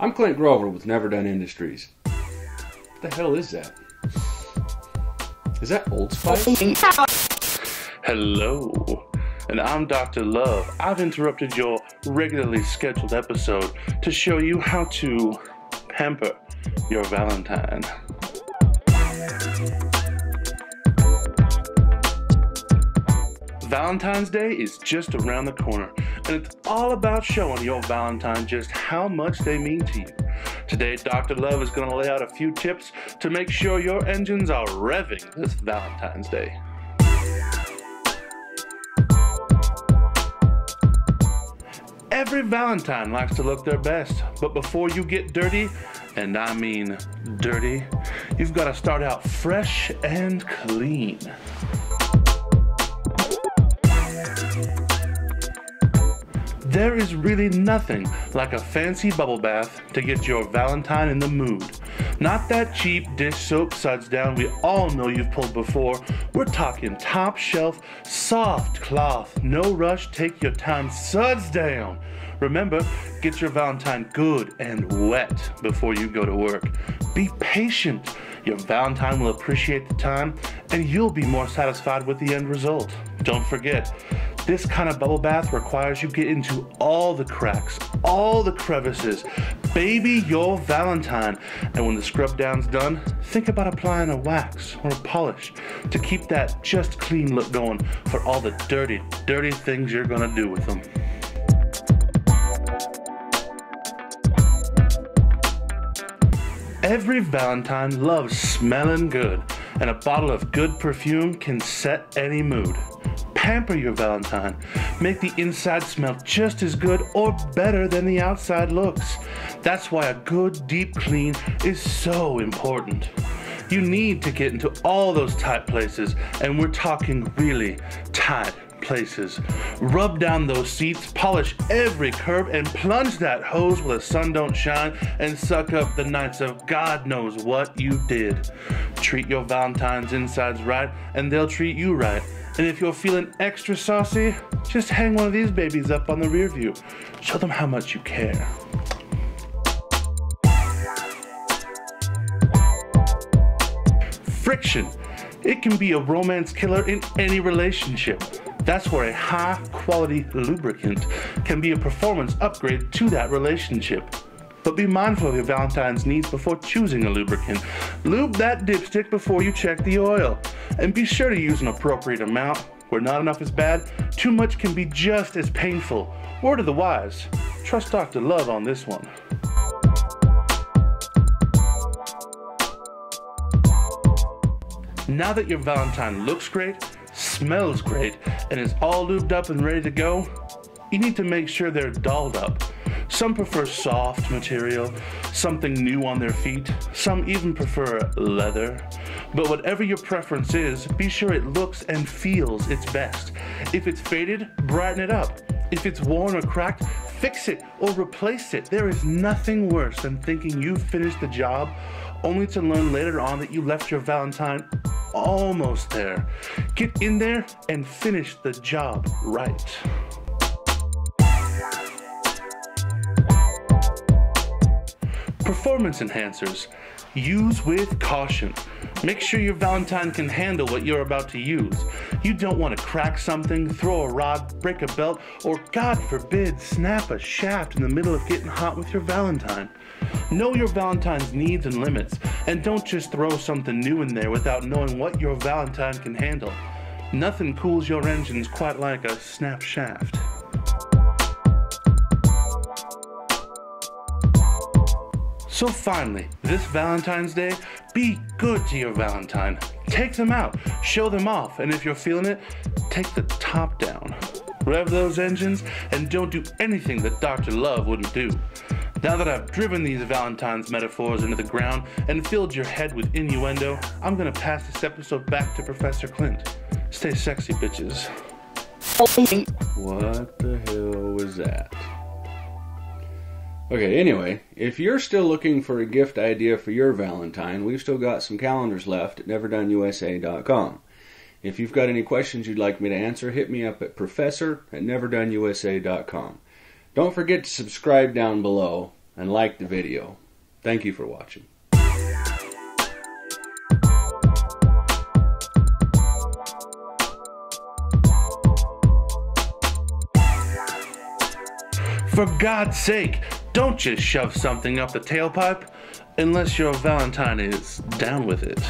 I'm Clint Grover with Never Done Industries. What the hell is that? Is that Old Spice? Hello, and I'm Dr. Love. I've interrupted your regularly scheduled episode to show you how to pamper your Valentine. Valentine's Day is just around the corner, and it's all about showing your Valentine just how much they mean to you. Today, Dr. Love is going to lay out a few tips to make sure your engines are revving this Valentine's Day. Every Valentine likes to look their best, but before you get dirty, and I mean dirty, you've got to start out fresh and clean. There is really nothing like a fancy bubble bath to get your Valentine in the mood. Not that cheap dish soap suds down we all know you've pulled before. We're talking top shelf, soft cloth, no rush, take your time, suds down. Remember, get your Valentine good and wet before you go to work. Be patient. Your Valentine will appreciate the time and you'll be more satisfied with the end result. Don't forget, this kind of bubble bath requires you get into all the cracks, all the crevices. Baby your Valentine. And when the scrub down's done, think about applying a wax or a polish to keep that just clean look going for all the dirty, dirty things you're gonna do with them. Every Valentine loves smelling good, and a bottle of good perfume can set any mood. Pamper your Valentine. Make the inside smell just as good or better than the outside looks. That's why a good deep clean is so important. You need to get into all those tight places, and we're talking really tight places. Rub down those seats, polish every curb, and plunge that hose where the sun don't shine and suck up the nights of God knows what you did. Treat your Valentine's insides right, and they'll treat you right. And if you're feeling extra saucy, just hang one of these babies up on the rear view. Show them how much you care. Friction. It can be a romance killer in any relationship. That's where a high-quality lubricant can be a performance upgrade to that relationship. But be mindful of your Valentine's needs before choosing a lubricant. Lube that dipstick before you check the oil. And be sure to use an appropriate amount. Where not enough is bad, too much can be just as painful. Word of the wise. Trust Dr. Love on this one. Now that your Valentine looks great, smells great, and is all lubed up and ready to go, you need to make sure they're dolled up. Some prefer soft material, something new on their feet. Some even prefer leather. But whatever your preference is, be sure it looks and feels its best. If it's faded, brighten it up. If it's worn or cracked, fix it or replace it. There is nothing worse than thinking you've finished the job only to learn later on that you left your Valentine almost there. Get in there and finish the job right. Performance enhancers. Use with caution. Make sure your Valentine can handle what you're about to use. You don't want to crack something, throw a rod, break a belt, or God forbid, snap a shaft in the middle of getting hot with your Valentine. Know your Valentine's needs and limits, and don't just throw something new in there without knowing what your Valentine can handle. Nothing cools your engines quite like a snap shaft. So finally, this Valentine's Day, be good to your Valentine. Take them out, show them off, and if you're feeling it, take the top down. Rev those engines, and don't do anything that Dr. Love wouldn't do. Now that I've driven these Valentine's metaphors into the ground and filled your head with innuendo, I'm gonna pass this episode back to Professor Clint. Stay sexy, bitches. What the hell was that? Okay, anyway, if you're still looking for a gift idea for your Valentine, we've still got some calendars left at NeverDoneUSA.com. If you've got any questions you'd like me to answer, hit me up at professor@NeverDoneUSA.com. Don't forget to subscribe down below. and like the video. Thank you for watching. For God's sake, don't just shove something up the tailpipe unless your Valentine is down with it.